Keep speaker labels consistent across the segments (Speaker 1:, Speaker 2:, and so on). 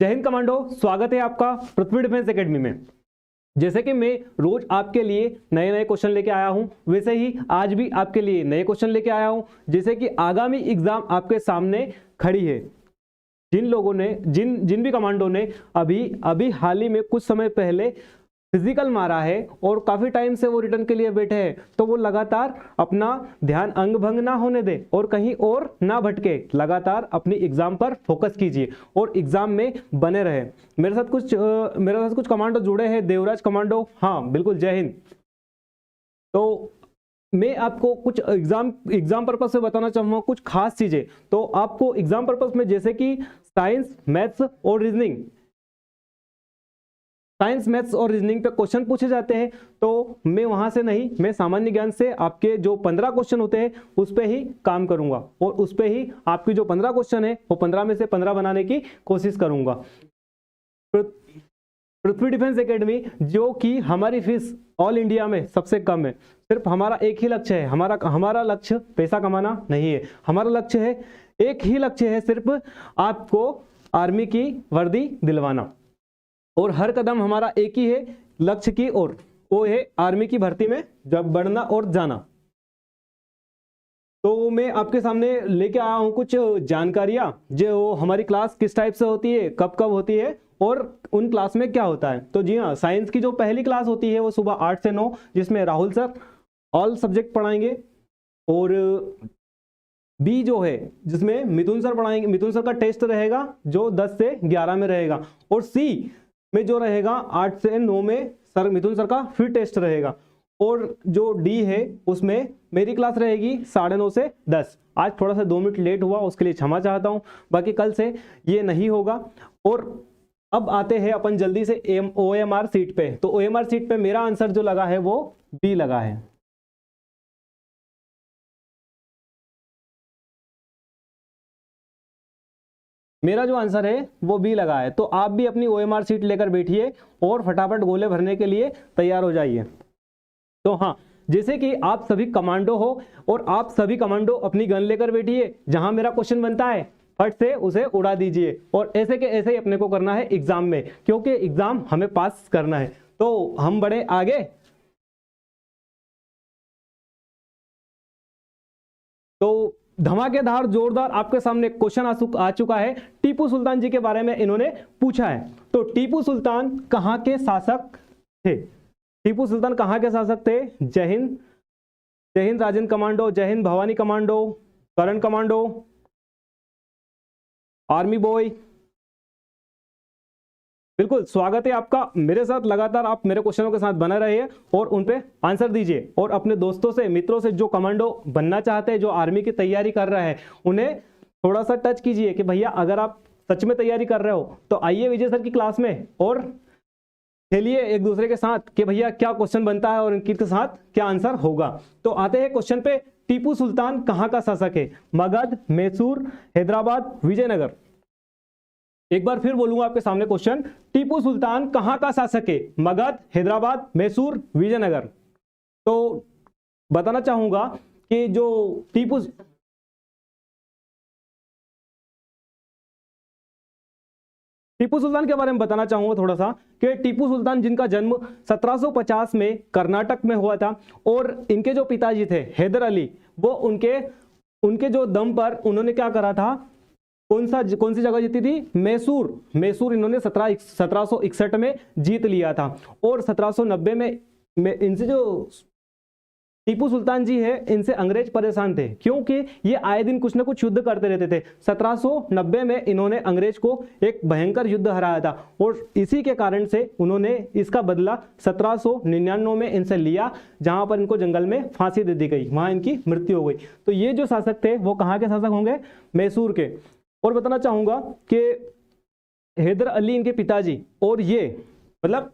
Speaker 1: जय हिंद कमांडो, स्वागत है आपका पृथ्वी डिफेंस एकेडमी में। जैसे कि मैं रोज आपके लिए नए नए क्वेश्चन लेके आया हूं, वैसे ही आज भी आपके लिए नए क्वेश्चन लेके आया हूं। जैसे कि आगामी एग्जाम आपके सामने खड़ी है। जिन लोगों ने जिन जिन भी कमांडो ने अभी अभी हाल ही में कुछ समय पहले फिजिकल मारा है और काफी टाइम से वो रिटर्न के लिए बैठे हैं, तो वो लगातार अपना ध्यान अंग भंग ना होने दे और कहीं और ना भटके। लगातार अपनी एग्जाम पर फोकस कीजिए और एग्जाम में बने रहे। मेरे साथ कुछ कमांडो जुड़े हैं। देवराज कमांडो, हाँ बिल्कुल, जय हिंद। तो मैं आपको कुछ एग्जाम पर्पस से बताना चाहूंगा कुछ खास चीजें। तो आपको एग्जाम पर्पस में जैसे कि साइंस, मैथ्स और रीजनिंग, साइंस मैथ्स और रीजनिंग पे क्वेश्चन पूछे जाते हैं, तो मैं वहां से नहीं, मैं सामान्य ज्ञान से आपके जो 15 क्वेश्चन होते हैं उस पे ही काम करूंगा और उस पे ही आपकी जो 15 क्वेश्चन है वो 15 में से 15 बनाने की कोशिश करूंगा। पृथ्वी डिफेंस एकेडमी, जो कि हमारी फीस ऑल इंडिया में सबसे कम है। सिर्फ हमारा एक ही लक्ष्य है, हमारा लक्ष्य पैसा कमाना नहीं है। हमारा लक्ष्य है, एक ही लक्ष्य है, सिर्फ आपको आर्मी की वर्दी दिलवाना। और हर कदम हमारा एक ही है लक्ष्य की ओर, वो है आर्मी की भर्ती में जब बढ़ना और जाना। तो मैं आपके सामने लेके आया हूं कुछ जानकारियां, जो हमारी क्लास किस टाइप से होती है, कब कब होती है और उन क्लास में क्या होता है। तो जी हाँ, साइंस की जो पहली क्लास होती है वो सुबह 8 से 9, जिसमें राहुल सर ऑल सब्जेक्ट पढ़ाएंगे। और बी जो है जिसमें मिथुन सर पढ़ाएंगे, मिथुन सर का टेस्ट रहेगा जो 10 से 11 में रहेगा। और सी में जो रहेगा 8 से 9 में सर मिथुन सर का फिर टेस्ट रहेगा। और जो डी है उसमें मेरी क्लास रहेगी 9:30 से 10। आज थोड़ा सा 2 मिनट लेट हुआ, उसके लिए क्षमा चाहता हूं, बाकी कल से ये नहीं होगा। और अब आते हैं अपन जल्दी से OMR सीट पे। तो OMR सीट पे मेरा आंसर जो लगा है वो बी लगा है। मेरा जो आंसर है वो बी लगा है। तो आप भी अपनी OMR सीट लेकर बैठिए और फटाफट गोले भरने के लिए तैयार हो जाइए। तो हाँ, जैसे कि आप सभी कमांडो हो और आप सभी कमांडो अपनी गन लेकर बैठिए, जहां मेरा क्वेश्चन बनता है फट से उसे उड़ा दीजिए। और ऐसे के ऐसे ही अपने को करना है एग्जाम में, क्योंकि एग्जाम हमें पास करना है। तो हम बढ़े आगे। तो धमाकेदार जोरदार आपके सामने क्वेश्चन आ चुका है। टीपू सुल्तान जी के बारे में इन्होंने पूछा है। तो टीपू सुल्तान कहां के शासक थे? टीपू सुल्तान कहां के शासक थे? जय हिंद, जय हिंद राजेंद्र कमांडो, जय हिंद भवानी कमांडो, करण कमांडो, आर्मी बॉय, बिल्कुल स्वागत है आपका। मेरे साथ लगातार आप मेरे क्वेश्चनों के साथ बने रहिए और उन पे आंसर दीजिए। और अपने दोस्तों से, मित्रों से जो कमांडो बनना चाहते हैं, जो आर्मी की तैयारी कर रहे हैं, उन्हें थोड़ा सा टच कीजिए कि भैया अगर आप सच में तैयारी कर रहे हो तो आइए विजय सर की क्लास में और खेलिए एक दूसरे के साथ कि भैया क्या क्वेश्चन बनता है और इनके साथ क्या आंसर होगा। तो आते हैं क्वेश्चन पे। टीपू सुल्तान कहां का शासक है? मगध, मैसूर, हैदराबाद, विजयनगर। एक बार फिर बोलूंगा आपके सामने क्वेश्चन, टीपू सुल्तान कहां का शासक है? मगध, हैदराबाद, मैसूर, विजयनगर। तो बताना चाहूंगा कि जो टीपू सुल्तान के बारे में बताना चाहूंगा थोड़ा सा कि टीपू सुल्तान जिनका जन्म 1750 में कर्नाटक में हुआ था, और इनके जो पिताजी थे हैदर अली, वो उनके जो दम पर उन्होंने क्या करा था, कौन सी जगह जीती थी? मैसूर इन्होंने 1761 में जीत लिया था। और 1790 में इनसे जो टीपू सुल्तान जी है, इनसे अंग्रेज परेशान थे, क्योंकि ये आए दिन कुछ ना कुछ युद्ध करते रहते थे। 1790 में इन्होंने अंग्रेज को एक भयंकर युद्ध हराया था और इसी के कारण से उन्होंने इसका बदला 1799 में इनसे लिया, जहां पर इनको जंगल में फांसी दे दी गई, वहां इनकी मृत्यु हो गई। तो ये जो शासक थे वो कहां के शासक होंगे? मैसूर के। और बताना चाहूंगा कि हैदर अली इनके पिताजी, और ये मतलब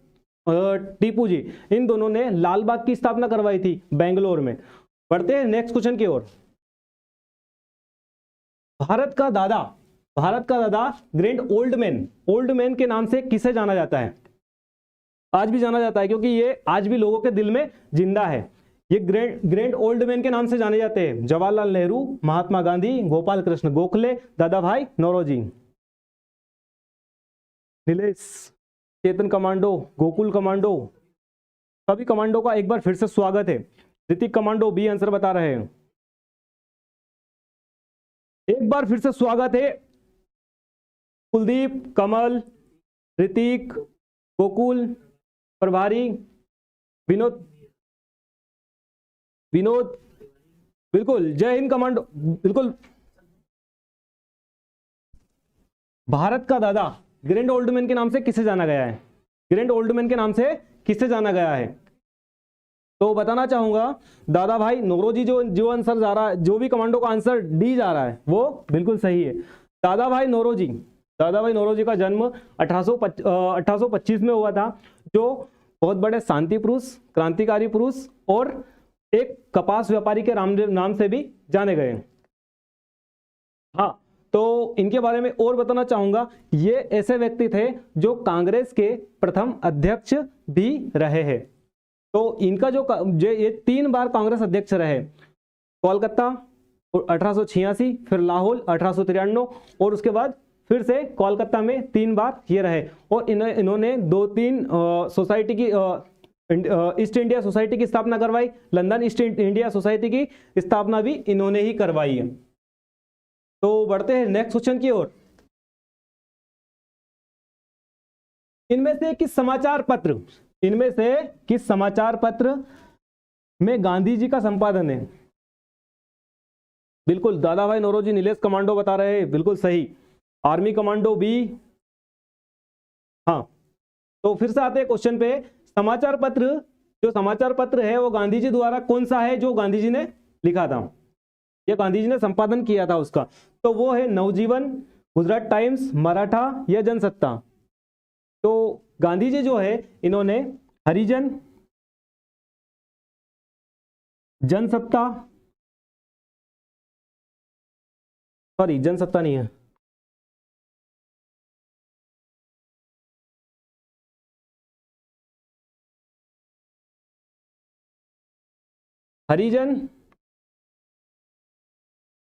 Speaker 1: टीपू जी, इन दोनों ने लाल बाग की स्थापना करवाई थी बेंगलोर में। बढ़ते हैं नेक्स्ट क्वेश्चन की ओर। भारत का दादा ग्रैंड ओल्ड मैन के नाम से किसे जाना जाता है? आज भी जाना जाता है, क्योंकि ये आज भी लोगों के दिल में जिंदा है। ये ग्रैंड ओल्ड मैन के नाम से जाने जाते हैं जवाहरलाल नेहरू, महात्मा गांधी, गोपाल कृष्ण गोखले, दादा भाई नौरोजी। नीलेश, चेतन कमांडो, गोकुल कमांडो, सभी कमांडो का एक बार फिर से स्वागत है। ऋतिक कमांडो बी आंसर बता रहे हैं। एक बार फिर से स्वागत है। कुलदीप, कमल, ऋतिक, गोकुल, प्रभारी, विनोद, विनोद, बिल्कुल जय हिंद कमांडो, बिल्कुल। भारत का दादा ग्रैंड ओल्ड मैन के नाम से किसे जाना गया है? ग्रैंड ओल्ड मैन के नाम से किसे जाना गया है? तो बताना चाहूंगा दादा भाई नौरोजी। जो आंसर जा रहा है, जो भी कमांडो का आंसर डी जा रहा है वो बिल्कुल सही है। दादा भाई नौरोजी, दादा भाई नौरोजी का जन्म 1825 में हुआ था, जो बहुत बड़े शांति पुरुष, क्रांतिकारी पुरुष और एक कपास व्यापारी के नाम से भी जाने गए। हाँ, तो इनके बारे में और बताना चाहूंगा, ये ऐसे व्यक्ति थे जो कांग्रेस के प्रथम अध्यक्ष भी रहे हैं। तो इनका ये 3 बार कांग्रेस अध्यक्ष रहे। कोलकाता 1886, फिर लाहौर 1893 और उसके बाद फिर से कोलकाता में 3 बार ये रहे। और इन्होंने 2-3 सोसाइटी की ईस्ट इंडिया सोसाइटी की स्थापना करवाई। लंदन ईस्ट इंडिया सोसाइटी की स्थापना भी इन्होंने ही करवाई है। तो बढ़ते हैं नेक्स्ट क्वेश्चन की ओर। इनमें से किस समाचार पत्र में गांधी जी का संपादन है? बिल्कुल दादा भाई नौरोजी, नीलेश कमांडो बता रहे हैं, बिल्कुल सही। Army commando B. हाँ, तो फिर से आते हैं क्वेश्चन पे। समाचार पत्र है वो गांधी जी द्वारा कौन सा है जो गांधी जी ने लिखा था, या गांधी जी ने संपादन किया था उसका? तो वो है नवजीवन, गुजरात टाइम्स, मराठा या जनसत्ता। तो गांधी जी जो है इन्होंने हरिजन, जनसत्ता, सॉरी जनसत्ता नहीं है, हरिजन,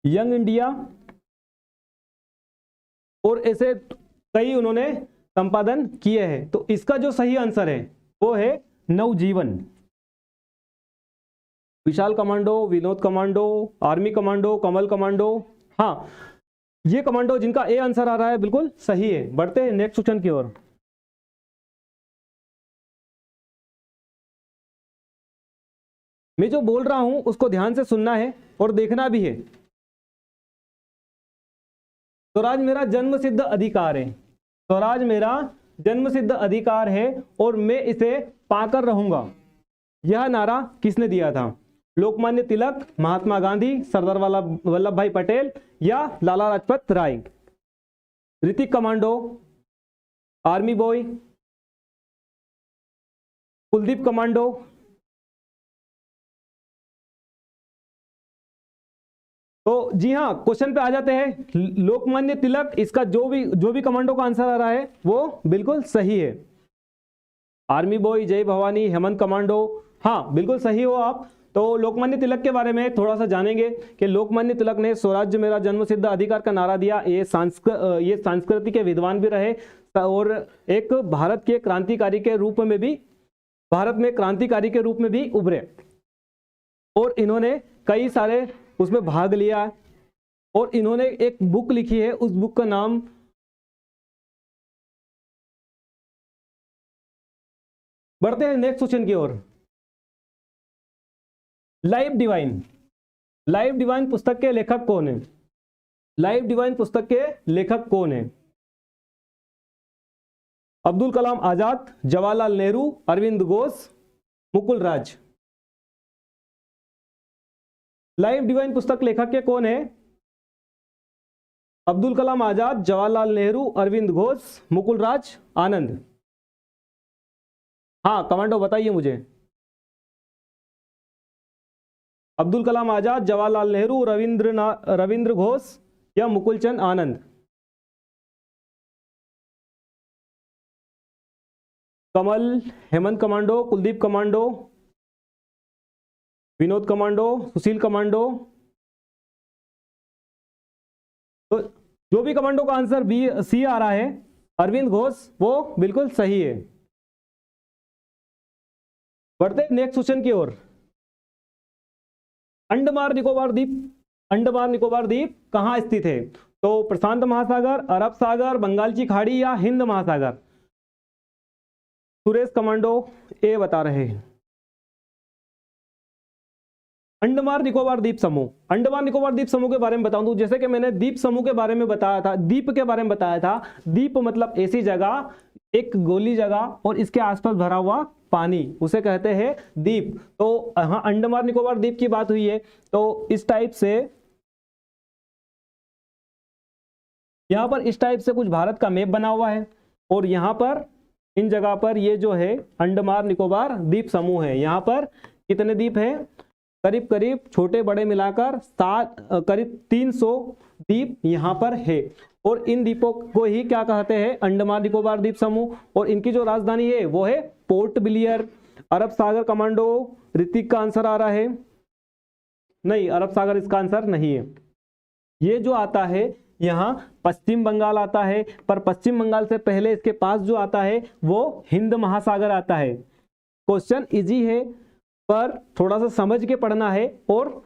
Speaker 1: यंग इंडिया और ऐसे कई उन्होंने संपादन किए हैं। तो इसका जो सही आंसर है वो है Navjeevan. Vishal commando, Vinod commando, army commando, Kamal commando, हाँ ये कमांडो जिनका ए आंसर आ रहा है बिल्कुल सही है। बढ़ते हैं नेक्स्ट क्वेश्चन की ओर। मैं जो बोल रहा हूं उसको ध्यान से सुनना है और देखना भी है। स्वराज मेरा जन्म सिद्ध अधिकार है, स्वराज मेरा जन्म सिद्ध अधिकार है और मैं इसे पाकर रहूंगा, यह नारा किसने दिया था? लोकमान्य तिलक, महात्मा गांधी, सरदार वल्लभ भाई पटेल या Lala Lajpat Rai? Hrithik commando, army boy, Kuldeep commando, तो जी हाँ क्वेश्चन पे आ जाते हैं। लोकमान्य तिलक, इसका जो भी कमांडो का आंसर आ रहा है वो बिल्कुल सही है। आर्मी बॉय, जय भवानी, हेमंत कमांडो, हाँ बिल्कुल सही हो आप। तो लोकमान्य तिलक के बारे में थोड़ा सा जानेंगे कि लोकमान्य तिलक ने स्वराज्य मेरा जन्मसिद्ध अधिकार का नारा दिया। ये संस्कृति के विद्वान भी रहे और एक भारत के क्रांतिकारी के रूप में भी, भारत में क्रांतिकारी के रूप में भी उभरे और इन्होंने कई सारे उसमें भाग लिया और इन्होंने एक बुक लिखी है, उस बुक का नाम बढ़ते हैं नेक्स्ट क्वेश्चन की ओर। लाइफ डिवाइन पुस्तक के लेखक कौन है? लाइफ डिवाइन पुस्तक के लेखक कौन है? अब्दुल कलाम आजाद, जवाहरलाल नेहरू, अरविंद घोष, मुकुल राज? लाइफ डिवाइन पुस्तक लेखक के कौन है? अब्दुल कलाम आजाद, जवाहरलाल नेहरू, अरविंद घोष, मुकुल राज, आनंद? हाँ कमांडो बताइए मुझे। अब्दुल कलाम आजाद, जवाहरलाल नेहरू, रविंद्र घोष या Mukulchand Anand? Kamal, Hemant commando, Kuldeep commando, Vinod commando, Sushil commando? तो जो भी कमांडो का आंसर बी सी आ रहा है, अरविंद घोष, वो बिल्कुल सही है। बढ़ते नेक्स्ट क्वेश्चन की ओर। अंडमान निकोबार द्वीप, अंडमान निकोबार द्वीप कहाँ स्थित है? तो प्रशांत महासागर, अरब सागर, बंगाल की खाड़ी या हिंद महासागर? सुरेश कमांडो ए बता रहे हैं। अंडमान निकोबार द्वीप समूह, अंडमान निकोबार द्वीप समूह के बारे में बताऊं तो जैसे कि मैंने द्वीप समूह के बारे में बताया था, द्वीप के बारे में बताया था। द्वीप मतलब ऐसी जगह, एक गोली जगह और इसके आसपास भरा हुआ पानी, उसे कहते हैं द्वीप। तो हाँ, अंडमान निकोबार द्वीप की बात हुई है। तो इस टाइप से यहां पर इस टाइप से कुछ भारत का मैप बना हुआ है और यहां पर इन जगह पर ये जो है अंडमान निकोबार द्वीप समूह है। यहां पर कितने द्वीप है? करीब करीब छोटे बड़े मिलाकर करीब 300 द्वीप यहाँ पर है। और इन द्वीपों को ही क्या कहते हैं? अंडमान निकोबार द्वीप समूह। और इनकी जो राजधानी है वो है पोर्ट ब्लियर। अरब सागर कमांडो, ऋतिक का आंसर आ रहा है नहीं, अरब सागर इसका आंसर नहीं है। ये जो आता है यहाँ पश्चिम बंगाल आता है, पर पश्चिम बंगाल से पहले इसके पास जो आता है वो हिंद महासागर आता है। क्वेश्चन इजी है पर थोड़ा सा समझ के पढ़ना है और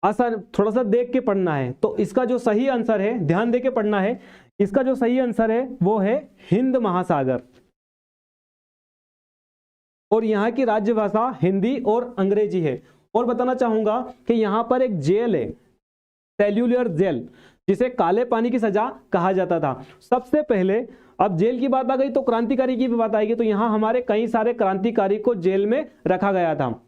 Speaker 1: आसान, थोड़ा सा देख के पढ़ना है। तो इसका जो सही आंसर है, ध्यान दे के पढ़ना है, इसका जो सही आंसर है वो है हिंद महासागर। और यहाँ की राज्य भाषा हिंदी और अंग्रेजी है। और बताना चाहूंगा कि यहाँ पर एक जेल है, सेल्यूलर जेल, जिसे काले पानी की सजा कहा जाता था। सबसे पहले, अब जेल की बात आ गई तो क्रांतिकारी की भी बात आएगी। तो यहाँ हमारे कई सारे क्रांतिकारी को जेल में रखा गया था।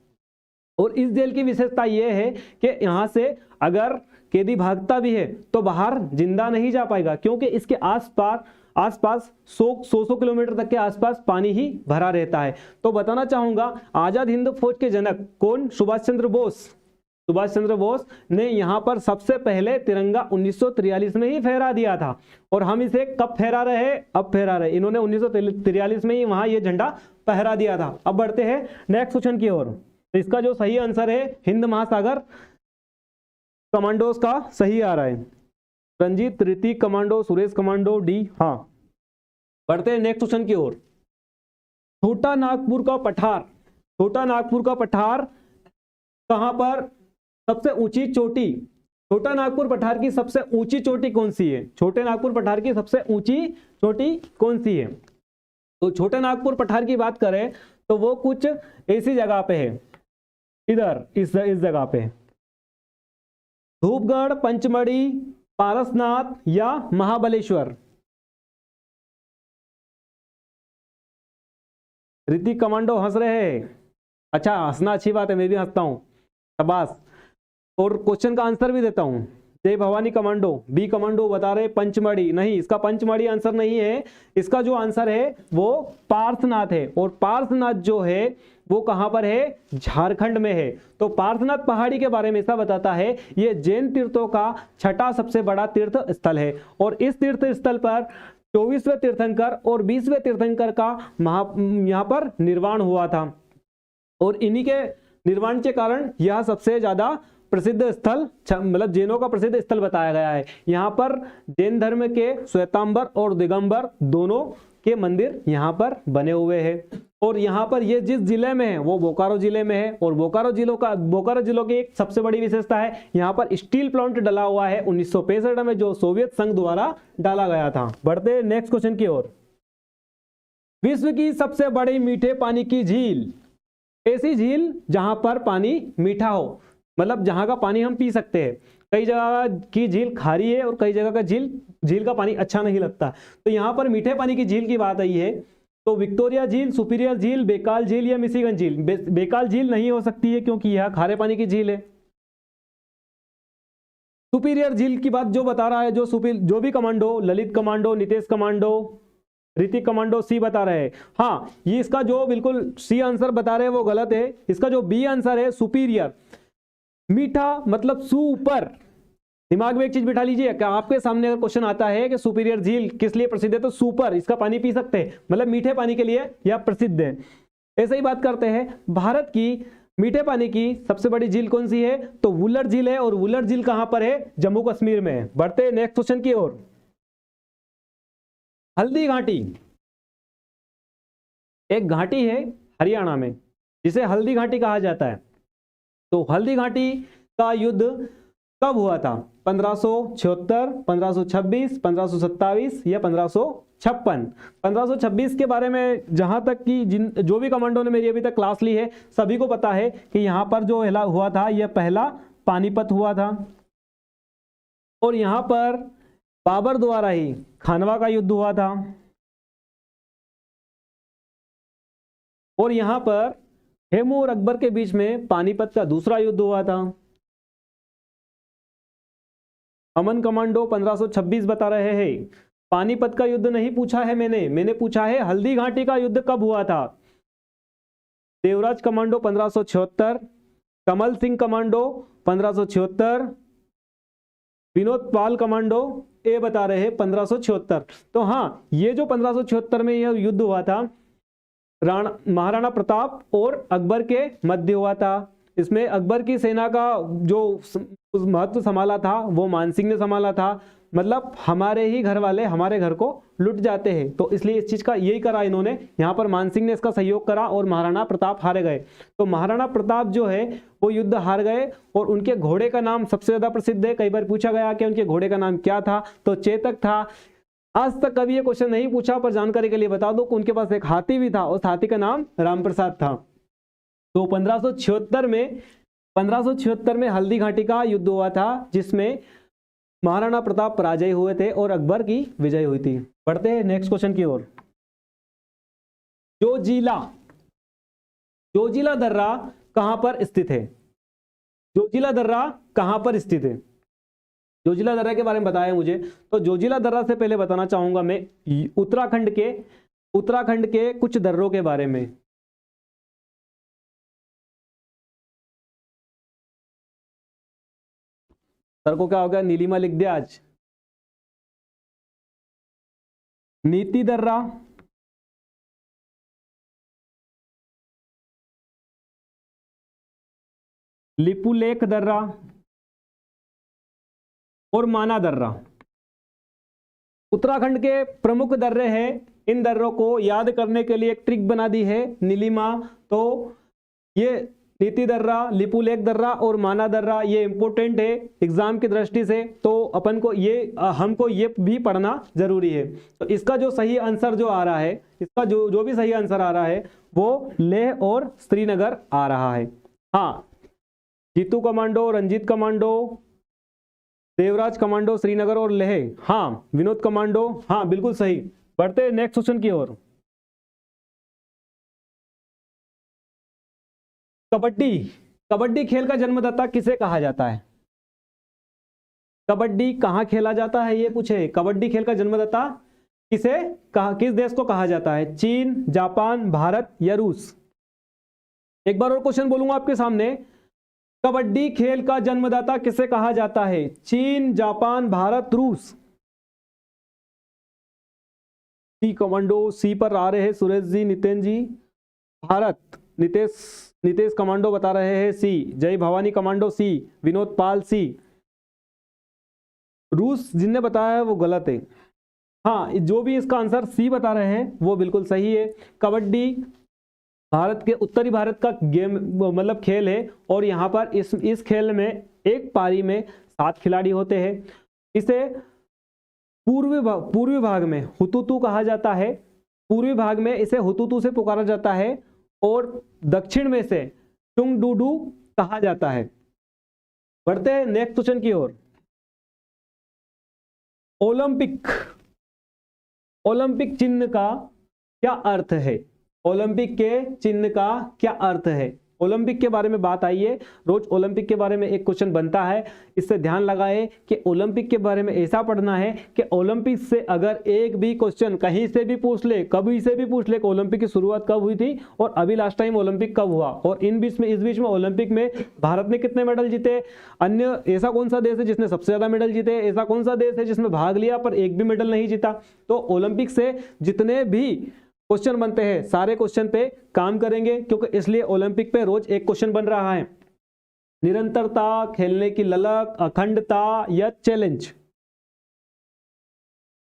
Speaker 1: और इस जेल की विशेषता यह है कि यहाँ से अगर कैदी भागता भी है तो बाहर जिंदा नहीं जा पाएगा, क्योंकि इसके आसपास 100 किलोमीटर तक के आसपास पानी ही भरा रहता है। तो बताना चाहूंगा, आजाद हिंद फौज के जनक कौन? सुभाष चंद्र बोस। सुभाष चंद्र बोस ने यहाँ पर सबसे पहले तिरंगा 1943 में ही फहरा दिया था। और हम इसे कब फहरा रहे हैं? अब फहरा रहे। इन्होंने 1943 में ही वहां ये झंडा फहरा दिया था। अब बढ़ते हैं नेक्स्ट क्वेश्चन की ओर। तो इसका जो सही आंसर है हिंद महासागर कमांडोज का सही आ रहा है। Ranjeet, Hrithik commando, Suresh commando D. हाँ, बढ़ते हैं नेक्स्ट क्वेश्चन की ओर। छोटा नागपुर का पठार, छोटा नागपुर का पठार कहां पर सबसे ऊंची चोटी? छोटा नागपुर पठार की सबसे ऊंची चोटी कौन सी है? छोटे नागपुर पठार की सबसे ऊंची चोटी कौन सी है? तो छोटे नागपुर पठार की बात करें तो वो कुछ ऐसी जगह पे है, इधर इस जगह पे, धूपगढ़, पंचमढ़ी, पारसनाथ या महाबलेश्वर? ऋतिक कमांडो हंस रहे हैं। अच्छा, हंसना अच्छी बात है, मैं भी हंसता हूं, शाबाश। और क्वेश्चन का आंसर भी देता हूं। जय भवानी कमांडो, बी कमांडो बता रहे पंचमढ़ी। नहीं, इसका पंचमढ़ी आंसर नहीं है। इसका जो आंसर है वो पार्श्वनाथ है। और पार्श्वनाथ जो है वो कहां पर है? झारखंड में है। तो पार्श्वनाथ पहाड़ी के बारे में ऐसा बताता है, ये जैन तीर्थों का छठा सबसे बड़ा तीर्थ स्थल है। और इस तीर्थ स्थल पर 24वें तीर्थंकर और 20वें तीर्थंकर का यहाँ पर निर्वाण हुआ था। और इन्हीं के निर्वाण के कारण यह सबसे ज्यादा प्रसिद्ध स्थल, मतलब जैनों का प्रसिद्ध स्थल बताया गया है। यहाँ पर जैन धर्म के श्वेतांबर और दिगंबर दोनों के मंदिर यहाँ पर बने हुए हैं। और यहाँ पर ये जिस जिले में है वो बोकारो जिले में है। और बोकारो जिलों की एक सबसे बड़ी विशेषता है, यहाँ पर स्टील प्लांट डला हुआ है 1965 में, जो सोवियत संघ द्वारा डाला गया था। बढ़ते नेक्स्ट क्वेश्चन की ओर। विश्व की सबसे बड़ी मीठे पानी की झील? ऐसी झील जहां पर पानी मीठा हो, मतलब जहां का पानी हम पी सकते हैं। कई जगह की झील खारी है और कई जगह का झील का पानी अच्छा नहीं लगता। तो यहाँ पर मीठे पानी की झील की बात आई है तो विक्टोरिया झील, सुपीरियर झील, बेकाल झील या मिशिगन झील? बेकाल झील नहीं हो सकती है क्योंकि यह खारे पानी की झील है। सुपीरियर झील की बात जो बता रहा है, जो भी commando, Lalit commando, Nitesh commando, Hrithik commando C बता रहे हैं। हाँ, ये इसका जो बिल्कुल सी आंसर बता रहे हैं वो गलत है। इसका जो बी आंसर है सुपीरियर, मीठा मतलब सुपर। दिमाग में एक चीज बिठा लीजिए, क्या आपके सामने अगर क्वेश्चन आता है कि सुपीरियर झील किस लिए प्रसिद्ध है तो सुपर, इसका पानी पी सकते हैं, मतलब मीठे पानी के लिए यह प्रसिद्ध है। ऐसे ही बात करते हैं, भारत की मीठे पानी की सबसे बड़ी झील कौन सी है? तो वुलर झील है। और वुलर झील कहां पर है? जम्मू कश्मीर में है। बढ़ते नेक्स्ट क्वेश्चन की ओर। हल्दी घाटी एक घाटी है हरियाणा में जिसे हल्दी घाटी कहा जाता है। तो हल्दी घाटी का युद्ध कब हुआ था? 1576, 1526, 1527 या 1556? 1526 के बारे में जहां तक कि जो भी कमांडो ने मेरी अभी तक क्लास ली है सभी को पता है कि यहां पर जो हुआ था यह पहला पानीपत हुआ था और यहां पर बाबर द्वारा ही खानवा का युद्ध हुआ था और यहां पर हेमू और अकबर के बीच में पानीपत का दूसरा युद्ध हुआ था। अमन कमांडो 1526 बता रहे हैं। पानीपत का युद्ध नहीं पूछा है मैंने पूछा है हल्दी घाटी का युद्ध कब हुआ था। देवराज कमांडो 1576, कमल सिंह कमांडो 1576, विनोद पाल कमांडो ये बता रहे हैं 1576। तो हाँ, ये जो 1576 में यह युद्ध हुआ था महाराणा प्रताप और अकबर के मध्य हुआ था। इसमें अकबर की सेना का जो महत्व संभाला था वो मानसिंह ने संभाला था। मतलब हमारे ही घर वाले हमारे घर को लुट जाते हैं, तो इसलिए इस चीज का यही करा इन्होंने। यहाँ पर मानसिंह ने इसका सहयोग करा और महाराणा प्रताप हारे गए। तो महाराणा प्रताप जो है वो युद्ध हार गए और उनके घोड़े का नाम सबसे ज्यादा प्रसिद्ध है। कई बार पूछा गया कि उनके घोड़े का नाम क्या था, तो चेतक था। आज तक कभी ये क्वेश्चन नहीं पूछा, पर जानकारी के लिए बता दो कि उनके पास एक हाथी भी था, उस हाथी का नाम रामप्रसाद था। तो 1576 में हल्दी घाटी का युद्ध हुआ था जिसमें महाराणा प्रताप पराजय हुए थे और अकबर की विजय हुई थी। बढ़ते हैं नेक्स्ट क्वेश्चन की ओर। जोजिला दर्रा कहां पर स्थित है? जोजिला दर्रा कहां पर स्थित है? जोजिला दर्रा के बारे में बताया मुझे, तो जोजिला दर्रा से पहले बताना चाहूंगा मैं उत्तराखंड के कुछ दर्रों के बारे में। सर को क्या हो गया, नीलिमा लिख दिया आज। नीति दर्रा, लिपुलेख दर्रा और माना दर्रा उत्तराखंड के प्रमुख दर्रे हैं। इन दर्रों को याद करने के लिए एक ट्रिक बना दी है नीलिमा। तो ये नीति दर्रा, लिपुलेख दर्रा और माना दर्रा ये इंपॉर्टेंट है एग्जाम की दृष्टि से, तो अपन को हमको ये भी पढ़ना जरूरी है। तो इसका जो सही आंसर जो आ रहा है, इसका जो भी सही आंसर आ रहा है वो लेह और श्रीनगर आ रहा है। हाँ, Jitu commando, Ranjeet commando, Devraj commando Srinagar और लेह। हाँ, विनोद कमांडो, हाँ बिल्कुल सही। बढ़ते नेक्स्ट क्वेश्चन की ओर। कबड्डी खेल का जन्मदाता किसे कहा जाता है? कबड्डी कहां खेला जाता है ये पूछे। कबड्डी खेल का जन्मदाता किस देश को कहा जाता है? चीन, जापान, भारत या रूस? एक बार और क्वेश्चन बोलूंगा आपके सामने। कबड्डी खेल का जन्मदाता किसे कहा जाता है? चीन, जापान, भारत, रूस? सी कमांडो, सी पर आ रहे हैं सुरेश जी, नितिन जी। भारत, नितेश कमांडो बता रहे हैं सी। जय भवानी कमांडो सी। विनोद पाल सी। रूस जिनने बताया है वो गलत है। हाँ, जो भी इसका आंसर सी बता रहे हैं वो बिल्कुल सही है। कबड्डी भारत के उत्तरी भारत का गेम मतलब खेल है और यहाँ पर इस खेल में एक पारी में 7 खिलाड़ी होते हैं। इसे पूर्वी भाग में हुतुतु कहा जाता है। पूर्वी भाग में इसे हुतुतु से पुकारा जाता है और दक्षिण में से चुंगडुडू कहा जाता है। बढ़ते हैं नेक्स्ट क्वेश्चन की ओर। ओलंपिक चिन्ह का क्या अर्थ है? ओलंपिक के चिन्ह का क्या अर्थ है? ओलंपिक के बारे में बात आई है, रोज ओलंपिक के बारे में एक क्वेश्चन बनता है। इससे ध्यान लगाए कि ओलंपिक के बारे में ऐसा पढ़ना है कि ओलंपिक से अगर एक भी क्वेश्चन कहीं से भी पूछ ले, कभी से भी पूछ ले कि ओलंपिक की शुरुआत कब हुई थी और अभी लास्ट टाइम ओलंपिक कब हुआ और इस बीच में ओलंपिक में भारत ने कितने मेडल जीते, अन्य ऐसा कौन सा देश है जिसने सबसे ज्यादा मेडल जीते, ऐसा कौन सा देश है जिसमें भाग लिया पर एक भी मेडल नहीं जीता। तो ओलंपिक से जितने भी क्वेश्चन बनते हैं सारे क्वेश्चन पे काम करेंगे, क्योंकि इसलिए ओलंपिक पे रोज एक क्वेश्चन बन रहा है। निरंतरता, खेलने की ललक, अखंडता या challenge?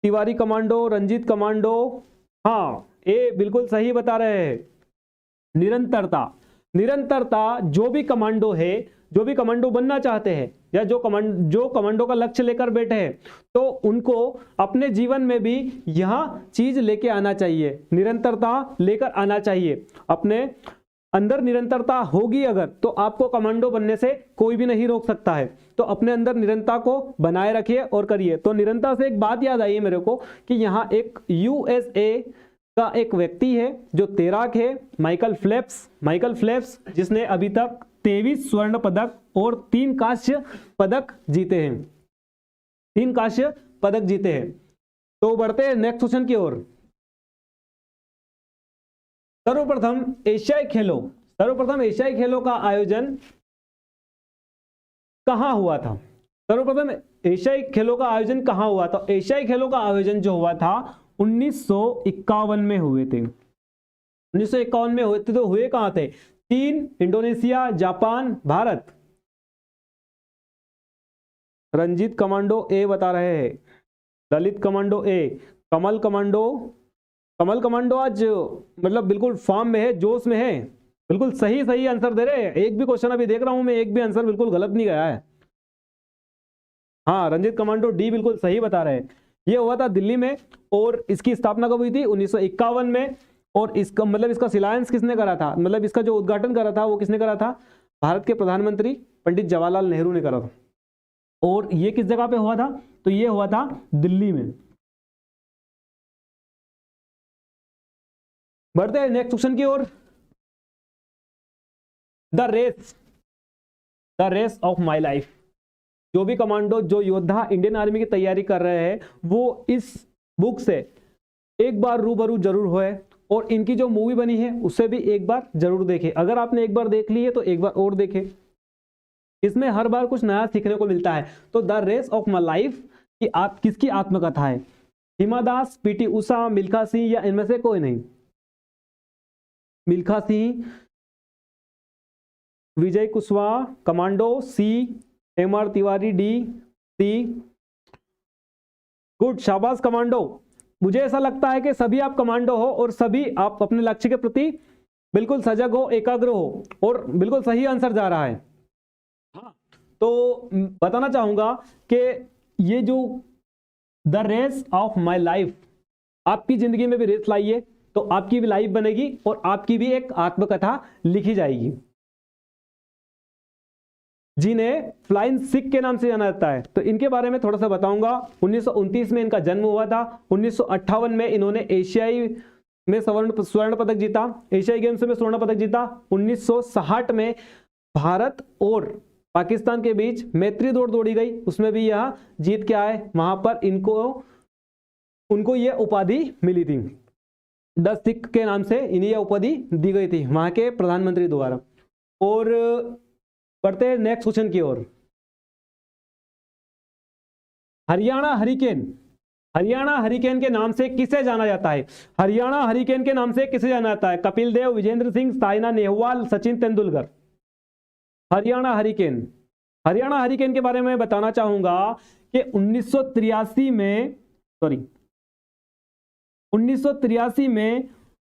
Speaker 1: Tiwari commando, Ranjeet commando, हाँ ए बिल्कुल सही बता रहे हैं। निरंतरता, निरंतरता जो भी कमांडो है, जो भी कमांडो बनना चाहते हैं या जो कमांडो का लक्ष्य लेकर बैठे हैं, तो उनको अपने जीवन में भी यह चीज लेके आना चाहिए, निरंतरता लेकर आना चाहिए। अपने अंदर निरंतरता होगी अगर, तो आपको कमांडो बनने से कोई भी नहीं रोक सकता है। तो अपने अंदर निरंतरता को बनाए रखिए और करिए। तो निरंतरता से एक बात याद आई है मेरे को कि यहाँ एक यूएसए का एक व्यक्ति है जो तैराक है, माइकल फेल्प्स, जिसने अभी तक 23 स्वर्ण पदक और 3 कांस्य पदक जीते हैं, 3 कांस्य पदक जीते हैं। तो बढ़ते हैं नेक्स्ट क्वेश्चन की ओर। सर्वप्रथम एशियाई खेलों का आयोजन कहां हुआ था? सर्वप्रथम एशियाई खेलों का आयोजन कहां हुआ था? एशियाई खेलों का आयोजन जो हुआ था 1951 में हुए थे। 1951 में हुए थे। तो हुए कहां थे? चीन, Indonesia, Japan, Bharat. Ranjeet commando A बता रहे हैं, दलित कमांडो ए, कमल कमांडो आज मतलब बिल्कुल फॉर्म में है, जोश में है, बिल्कुल सही आंसर दे रहे हैं। एक भी क्वेश्चन अभी देख रहा हूं मैं, एक भी आंसर बिल्कुल गलत नहीं गया है। हाँ, रंजीत कमांडो डी बिल्कुल सही बता रहे हैं। ये हुआ था दिल्ली में और इसकी स्थापना कब हुई थी? 1951 में। और इसका मतलब इसका शिलान्यास किसने करा था, मतलब इसका जो उद्घाटन करा था वो किसने करा था? भारत के प्रधानमंत्री पंडित जवाहरलाल नेहरू ने करा था। और ये किस जगह पे हुआ था? तो ये हुआ था दिल्ली में। बढ़ते हैं नेक्स्ट क्वेश्चन की ओर। The race of my life. जो भी कमांडो, जो योद्धा इंडियन आर्मी की तैयारी कर रहे हैं, वो इस बुक से एक बार रूबरू जरूर होए और इनकी जो मूवी बनी है उससे भी एक बार जरूर देखें। अगर आपने एक बार देख ली है तो एक बार और देखें, इसमें हर बार कुछ नया सीखने को मिलता है। तो the race of my life की किसकी आत्मकथा है? हिमा दास, पीटी उषा, मिल्खा सिंह या इनमें से कोई नहीं? Milkha Singh, Vijay Kushwaha, commando C, MR Tiwari D, C. Good, शाबाश कमांडो। मुझे ऐसा लगता है कि सभी आप कमांडो हो और सभी आप अपने लक्ष्य के प्रति बिल्कुल सजग हो, एकाग्र हो और बिल्कुल सही आंसर जा रहा है। हाँ, तो बताना चाहूंगा कि ये जो the race of my life, आपकी जिंदगी में भी रेस लाइए तो आपकी भी लाइफ बनेगी और आपकी भी एक आत्मकथा लिखी जाएगी, जिन्हें फ्लाइंग सिख के नाम से जाना जाता है। तो इनके बारे में थोड़ा सा बताऊंगा। 1929 में इनका जन्म हुआ था। 1958 में इन्होंने एशियाई में स्वर्ण पदक जीता, एशियाई गेम्स में स्वर्ण पदक जीता। 1960 में भारत और पाकिस्तान के बीच मैत्री दौड़ दौड़ी गई, उसमें भी यह जीत के आए। वहां पर उनको यह उपाधि मिली थी, 10 सिख के नाम से इन्हें यह उपाधि दी गई थी वहां के प्रधानमंत्री द्वारा। और बढ़ते हैं नेक्स्ट क्वेश्चन की ओर। हरियाणा हरिकेन के नाम से किसे जाना जाता है? हरियाणा हरिकेन के नाम से किसे जाना जाता है? कपिल देव, विजेंद्र सिंह, साइना नेहवाल, सचिन तेंदुलकर। हरियाणा हरिकेन के बारे में बताना चाहूंगा कि 1983 में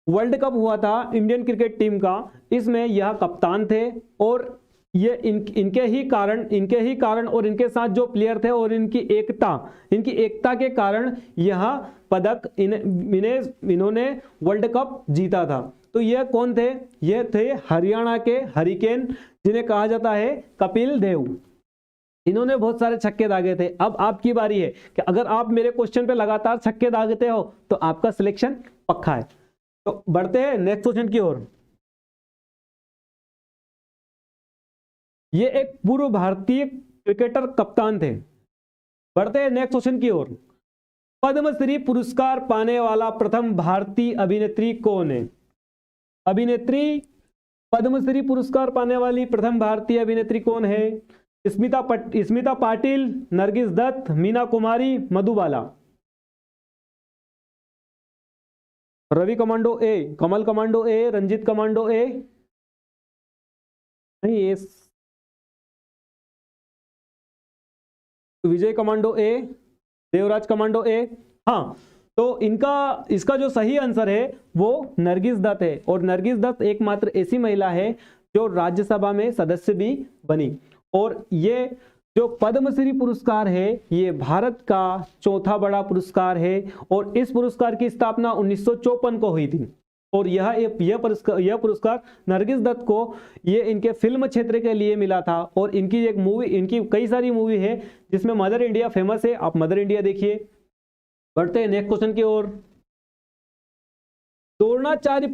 Speaker 1: वर्ल्ड कप हुआ था इंडियन क्रिकेट टीम का। इसमें यह कप्तान थे और ये इनके ही कारण और इनके साथ जो प्लेयर थे और इनकी एकता के कारण यह पदक इन्होंने वर्ल्ड कप जीता था। तो यह कौन थे? ये थे हरियाणा के हरिकेन, जिन्हें कहा जाता है कपिल देव। इन्होंने बहुत सारे छक्के दागे थे। अब आपकी बारी है कि अगर आप मेरे क्वेश्चन पे लगातार छक्के दागते हो तो आपका सिलेक्शन पक्का है। तो बढ़ते हैं नेक्स्ट क्वेश्चन की ओर। ये एक पूर्व भारतीय क्रिकेटर कप्तान थे। बढ़ते हैं नेक्स्ट क्वेश्चन की ओर। पद्मश्री पुरस्कार पाने वाला प्रथम भारतीय अभिनेत्री कौन है? पद्मश्री पुरस्कार पाने वाली प्रथम भारतीय अभिनेत्री कौन है? स्मिता पाटिल, नरगिस दत्त, मीना कुमारी, मधुबाला। रवि कमांडो ए, कमल कमांडो ए, रंजीत कमांडो ए, नहीं ये विजय कमांडो ए, देवराज कमांडो ए, हाँ, तो इसका जो सही आंसर है वो नरगिस दत्त है, और नरगिस दत्त एकमात्र ऐसी महिला है जो राज्यसभा में सदस्य भी बनी। और ये जो पद्मश्री पुरस्कार है ये भारत का चौथा बड़ा पुरस्कार है, और इस पुरस्कार की स्थापना 1954 को हुई थी। और यह पुरस्कार नरगिस दत्त को ये इनके फिल्म क्षेत्र के लिए मिला था। और इनकी कई सारी मूवी है जिसमें मदर इंडिया फेमस है, आप मदर इंडिया देखिए। बढ़ते हैं नेक्स्ट क्वेश्चन की ओर। द्रोणाचार्य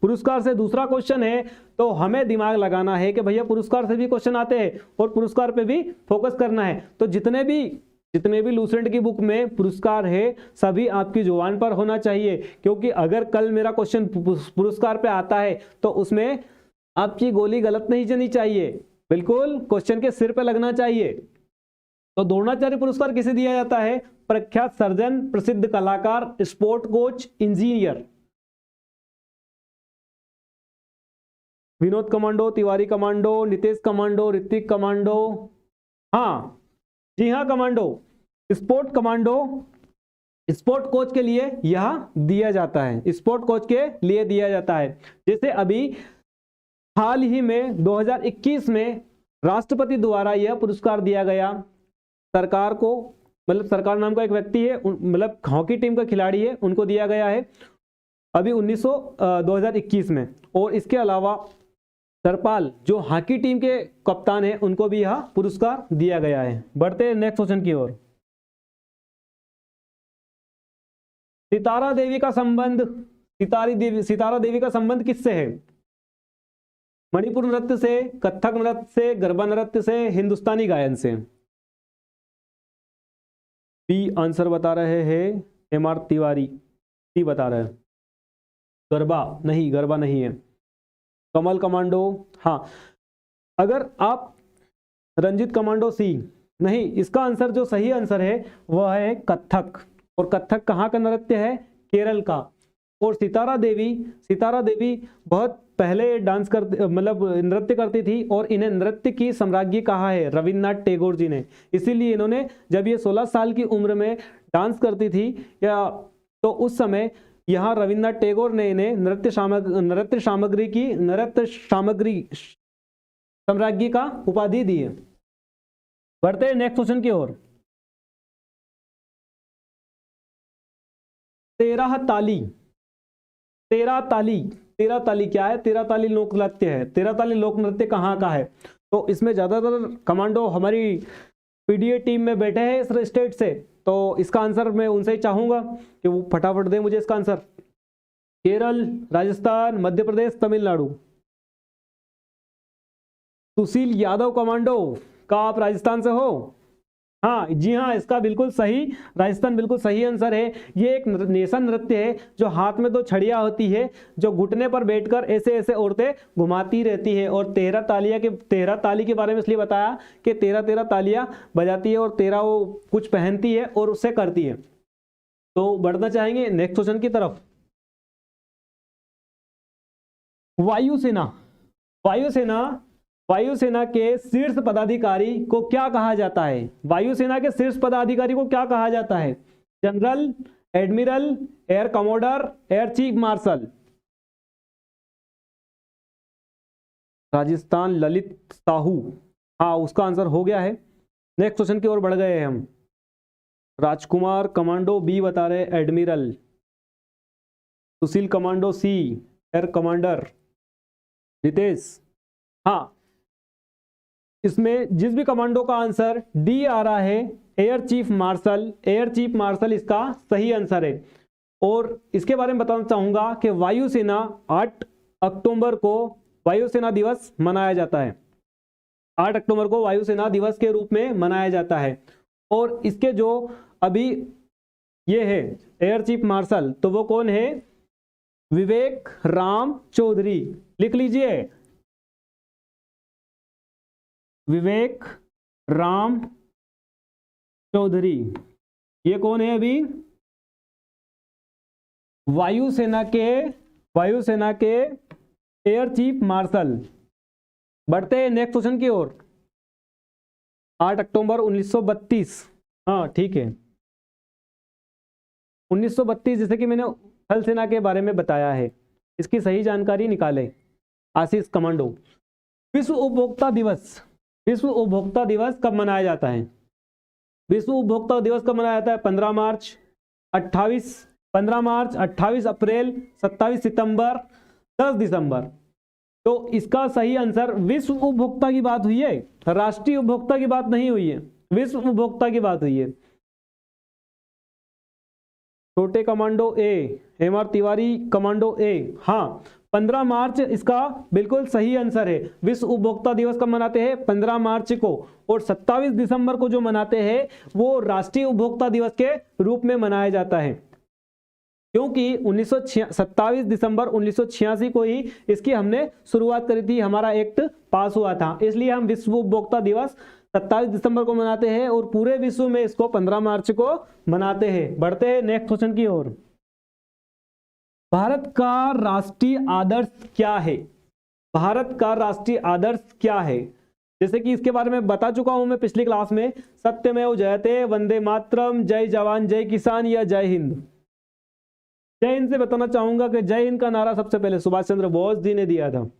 Speaker 1: पुरस्कार से दूसरा क्वेश्चन है, तो हमें दिमाग लगाना है कि भैया पुरस्कार से भी क्वेश्चन आते हैं और पुरस्कार पे भी फोकस करना है। तो जितने भी लूसेंट की बुक में पुरस्कार है सभी आपकी जुबान पर होना चाहिए, क्योंकि अगर कल मेरा क्वेश्चन पुरस्कार पे आता है तो उसमें आपकी गोली गलत नहीं चलनी चाहिए, बिल्कुल क्वेश्चन के सिर पे लगना चाहिए। तो द्रोणाचार्य पुरस्कार किसे दिया जाता है? प्रख्यात सर्जन, प्रसिद्ध कलाकार, sport coach, engineer. Vinod commando, Tiwari commando, Nitesh commando, Hrithik commando, हाँ जी हाँ कमांडो, स्पोर्ट कोच के लिए यह दिया जाता है, स्पोर्ट कोच के लिए दिया जाता है। जैसे अभी हाल ही में 2021 में राष्ट्रपति द्वारा यह पुरस्कार दिया गया सरकार को, मतलब सरकार नाम का एक व्यक्ति है, मतलब हॉकी टीम का खिलाड़ी है, उनको दिया गया है अभी 2021 में। और इसके अलावा सरपाल जो हॉकी टीम के कप्तान है उनको भी यह पुरस्कार दिया गया है। बढ़ते हैं नेक्स्ट क्वेश्चन की ओर। सितारा देवी का संबंध किससे है? मणिपुर नृत्य से, कथक नृत्य से, गरबा नृत्य से, हिंदुस्तानी गायन से। बी आंसर बता रहे हैं एमआर तिवारी, सी बता रहे हैं गरबा नहीं है। कमल कमांडो, हाँ अगर आप रंजित कमांडो सी नहीं, इसका आंसर जो सही आंसर है वह है कथक। और कथक कहाँ का नृत्य है? केरल का। और सितारा देवी बहुत पहले डांस करती, मतलब नृत्य करती थी, और इन्हें नृत्य की सम्राज्ञी कहा है रविन्द्रनाथ टैगोर जी ने। इसीलिए इन्होंने जब ये 16 साल की उम्र में डांस करती थी या तो उस समय यहाँ रविन्द्रनाथ टैगोर ने इन्हें नृत्य सामग्री सम्राज्ञी का उपाधि दी है। बढ़ते हैं नेक्स्ट क्वेश्चन की ओर। 13 ताली क्या है? 13 ताली लोक नृत्य है। 13 ताली लोक नृत्य कहाँ का है? तो इसमें ज्यादातर कमांडो हमारी पीडीए टीम में बैठे हैं इस स्टेट से, तो इसका आंसर मैं उनसे ही चाहूंगा कि वो फटाफट दें मुझे इसका आंसर। केरल, राजस्थान, मध्य प्रदेश, तमिलनाडु। सुशील यादव कमांडो का आप राजस्थान से हो? हाँ जी हाँ, इसका बिल्कुल सही, राजस्थान बिल्कुल सही आंसर है। ये एक नेशन नृत्य है जो हाथ में 2 छड़ियाँ होती है, जो घुटने पर बैठकर ऐसे ऐसे औरतें घुमाती रहती है। और 13 ताली के बारे में इसलिए बताया कि 13 तालियां बजाती है और 13 वो कुछ पहनती है और उससे करती है। तो बढ़ना चाहेंगे नेक्स्ट क्वेश्चन की तरफ। वायुसेना के शीर्ष पदाधिकारी को क्या कहा जाता है? वायुसेना के शीर्ष पदाधिकारी को क्या कहा जाता है? General, admiral, air commodore, air chief marshal. Rajasthan Lalit Sahu, हाँ उसका आंसर हो गया है। नेक्स्ट क्वेश्चन की ओर बढ़ गए हैं हम। राजकुमार कमांडो बी बता रहे एडमिरल, सुशील कमांडो सी एयर कमांडर, नितेश हाँ, इसमें जिस भी कमांडो का आंसर डी आ रहा है एयर चीफ मार्शल इसका सही आंसर है। और इसके बारे में बताना चाहूंगा कि वायुसेना 8 अक्टूबर को वायुसेना दिवस मनाया जाता है। 8 अक्टूबर को वायुसेना दिवस के रूप में मनाया जाता है। और इसके जो अभी ये है एयर चीफ मार्शल, तो वो कौन है? विवेक राम चौधरी, लिख लीजिए विवेक राम चौधरी। ये कौन है? अभी वायुसेना के एयर चीफ मार्शल। बढ़ते हैं नेक्स्ट क्वेश्चन की ओर। 8 अक्टूबर 1932 हाँ ठीक है, 1932 जैसे कि मैंने थल सेना के बारे में बताया है, इसकी सही जानकारी निकाले आशीष कमांडो। विश्व उपभोक्ता दिवस, विश्व उपभोक्ता दिवस कब मनाया जाता है? विश्व उपभोक्ता दिवस कब मनाया जाता है? 15 मार्च, 28 अप्रैल, 27 सितंबर, 10 दिसंबर। तो इसका सही आंसर, विश्व उपभोक्ता की बात हुई है, राष्ट्रीय उपभोक्ता की बात नहीं हुई है, विश्व उपभोक्ता की बात हुई है। छोटे कमांडो ए, एमआर तिवारी कमांडो ए, हाँ 15 मार्च इसका बिल्कुल सही आंसर है। विश्व उपभोक्ता दिवस कब मनाते हैं? 15 मार्च को। और 27 दिसंबर को जो मनाते हैं वो राष्ट्रीय उपभोक्ता दिवस के रूप में मनाया जाता है, क्योंकि 27 दिसंबर 1986 को ही इसकी हमने शुरुआत करी थी, हमारा एक्ट पास हुआ था, इसलिए हम विश्व उपभोक्ता दिवस 27 दिसंबर को मनाते हैं और पूरे विश्व में इसको 15 मार्च को मनाते हैं। बढ़ते हैं नेक्स्ट क्वेश्चन की ओर। भारत का राष्ट्रीय आदर्श क्या है? भारत का राष्ट्रीय आदर्श क्या है? जैसे कि इसके बारे में बता चुका हूं मैं पिछली क्लास में, सत्यमेव जयते, वंदे मातरम, जय जवान जय किसान या जय हिंद। जय हिंद से बताना चाहूंगा कि जय हिंद का नारा सबसे पहले सुभाष चंद्र बोस जी ने दिया था।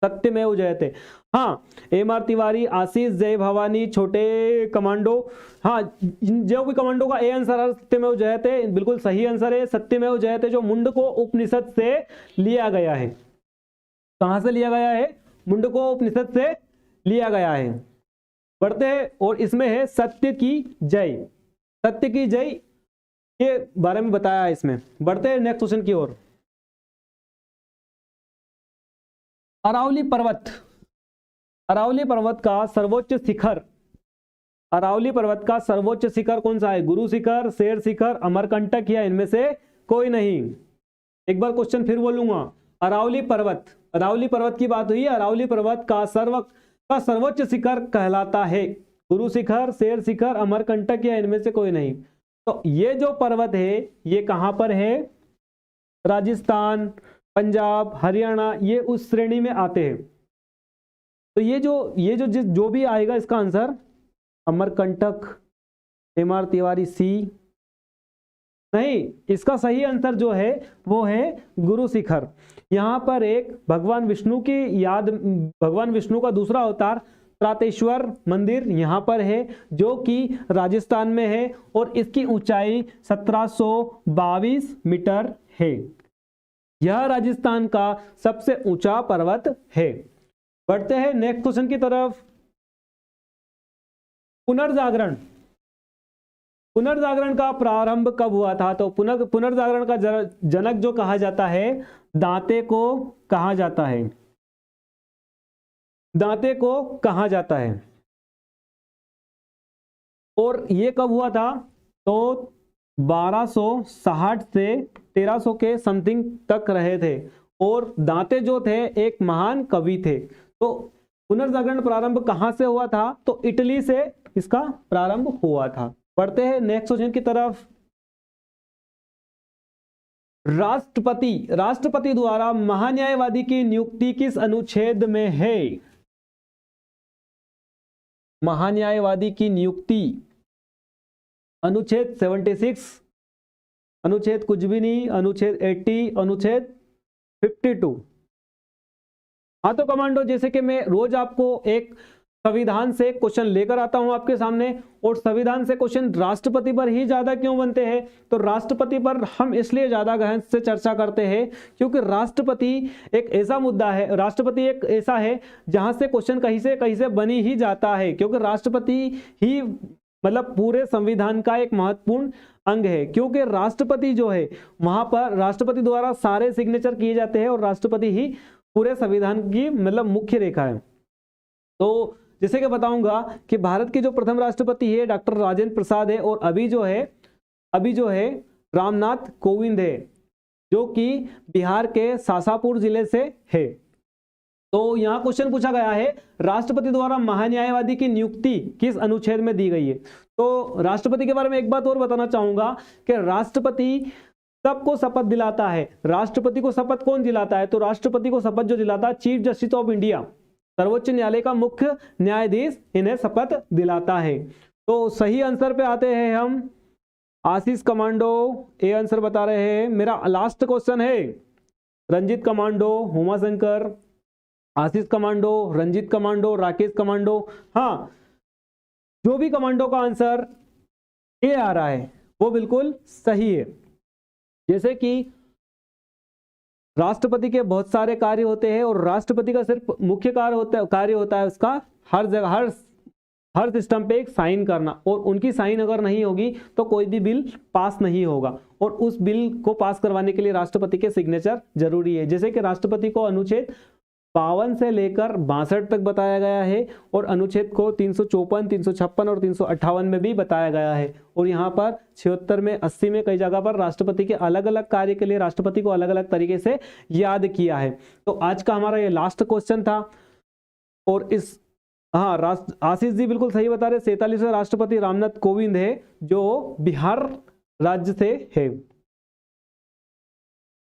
Speaker 1: सत्यमेव जयते, हाँ एमआर तिवारी, आशीष, जय भवानी, छोटे कमांडो, हाँ जो भी कमांडो का ए आंसर है सत्यमेव जयते, बिल्कुल सही आंसर है सत्यमेव जयते, जो मुंडको उपनिषद से लिया गया है। कहां से लिया गया है? मुंडको उपनिषद से लिया गया है। बढ़ते हैं, और इसमें है सत्य की जय, सत्य की जय के बारे में बताया है इसमें। बढ़ते हैं नेक्स्ट क्वेश्चन की ओर। अरावली पर्वत, अरावली पर्वत का सर्वोच्च शिखर, अरावली पर्वत का सर्वोच्च शिखर कौन सा है? गुरु शिखर, शेर शिखर, अमरकंटक या इनमें से कोई नहीं? एक बार क्वेश्चन फिर बोलूंगा, अरावली पर्वत, अरावली पर्वत की बात हुई है, अरावली पर्वत का सर्वोच्च शिखर कहलाता है गुरु शिखर, शेर शिखर, अमरकंटक या इनमें से कोई नहीं? तो ये जो पर्वत है ये कहां पर है? राजस्थान, पंजाब, हरियाणा, ये उस श्रेणी में आते हैं। तो ये जो भी आएगा इसका आंसर अमरकंटक, एमआर तिवारी सी नहीं, इसका सही आंसर जो है वो है गुरु शिखर। यहां पर एक भगवान विष्णु की याद, भगवान विष्णु का दूसरा अवतार त्रातेश्वर मंदिर यहां पर है, जो कि राजस्थान में है और इसकी ऊंचाई 1722 मीटर है। यह राजस्थान का सबसे ऊंचा पर्वत है। बढ़ते हैं नेक्स्ट क्वेश्चन की तरफ। पुनर्जागरण, पुनर्जागरण का प्रारंभ कब हुआ था? तो पुनर्जागरण का जनक जो कहा जाता है दांते को कहा जाता है, दांते को कहा जाता है। और ये कब हुआ था? तो 1260 से 1300 के समथिंग तक रहे थे, और दांते जो थे एक महान कवि थे। तो पुनर्जागरण प्रारंभ कहां से हुआ था? तो इटली से इसका प्रारंभ हुआ था। बढ़ते हैं नेक्स्ट क्वेश्चन की तरफ। राष्ट्रपति, राष्ट्रपति द्वारा महान्यायवादी की नियुक्ति किस अनुच्छेद में है? महान्यायवादी की नियुक्ति अनुच्छेद 76, अनुच्छेद कुछ भी नहीं, अनुच्छेद 80, अनुच्छेद 52। हाँ तो कमांडो, जैसे कि मैं रोज आपको एक संविधान से क्वेश्चन लेकर आता हूं आपके सामने, और संविधान से क्वेश्चन राष्ट्रपति पर ही ज्यादा क्यों बनते हैं? तो राष्ट्रपति पर हम इसलिए ज्यादा गहन से चर्चा करते हैं क्योंकि राष्ट्रपति एक ऐसा मुद्दा है, राष्ट्रपति एक ऐसा है जहां से क्वेश्चन कहीं से बनी ही जाता है, क्योंकि राष्ट्रपति ही मतलब पूरे संविधान का एक महत्वपूर्ण अंग है। क्योंकि राष्ट्रपति जो है वहां पर राष्ट्रपति द्वारा सारे सिग्नेचर किए जाते हैं और राष्ट्रपति ही पूरे संविधान की मतलब मुख्य रेखा है। तो जैसे कि बताऊंगा कि भारत के जो प्रथम राष्ट्रपति है डॉक्टर राजेंद्र प्रसाद है, और अभी जो है रामनाथ कोविंद है, जो कि बिहार के शाजापुर जिले से है। तो यहां क्वेश्चन पूछा गया है राष्ट्रपति द्वारा महान्यायवादी की नियुक्ति किस अनुच्छेद में दी गई है? तो राष्ट्रपति के बारे में एक बात और बताना चाहूंगा कि राष्ट्रपति सबको शपथ दिलाता है। राष्ट्रपति को शपथ कौन दिलाता है? तो राष्ट्रपति को शपथ जो दिलाता है चीफ जस्टिस ऑफ इंडिया, सर्वोच्च न्यायालय का मुख्य न्यायाधीश इन्हें शपथ दिलाता है। तो सही आंसर पे आते हैं हम। आशीष कमांडो ए आंसर बता रहे हैं। मेरा लास्ट क्वेश्चन है, Ranjeet commando, Umashankar, Ashish commando, Ranjeet commando, Rakesh commando. हाँ, जो भी कमांडो का आंसर ए आ रहा है वो बिल्कुल सही है। जैसे कि राष्ट्रपति के बहुत सारे कार्य होते हैं और राष्ट्रपति का सिर्फ मुख्य कार्य होता है उसका हर जगह हर सिस्टम पे एक साइन करना, और उनकी साइन अगर नहीं होगी तो कोई भी बिल पास नहीं होगा, और उस बिल को पास करवाने के लिए राष्ट्रपति के सिग्नेचर जरूरी है। जैसे कि राष्ट्रपति को अनुच्छेद 52 से लेकर 62 तक बताया गया है, और अनुच्छेद को 354, 356 और 358 में भी बताया गया है, और यहाँ पर 76 में, 80 में कई जगह पर राष्ट्रपति के अलग अलग कार्य के लिए राष्ट्रपति को अलग अलग तरीके से याद किया है। तो आज का हमारा ये लास्ट क्वेश्चन था। और इस आशीष जी बिल्कुल सही बता रहे, 47वें राष्ट्रपति रामनाथ कोविंद है जो बिहार राज्य से है।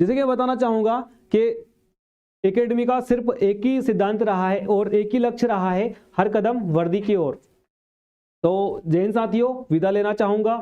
Speaker 1: जैसे कि बताना चाहूंगा कि एकेडमी का सिर्फ एक ही सिद्धांत रहा है और एक ही लक्ष्य रहा है, हर कदम वर्दी की ओर। तो जैन साथियों, विदा लेना चाहूंगा।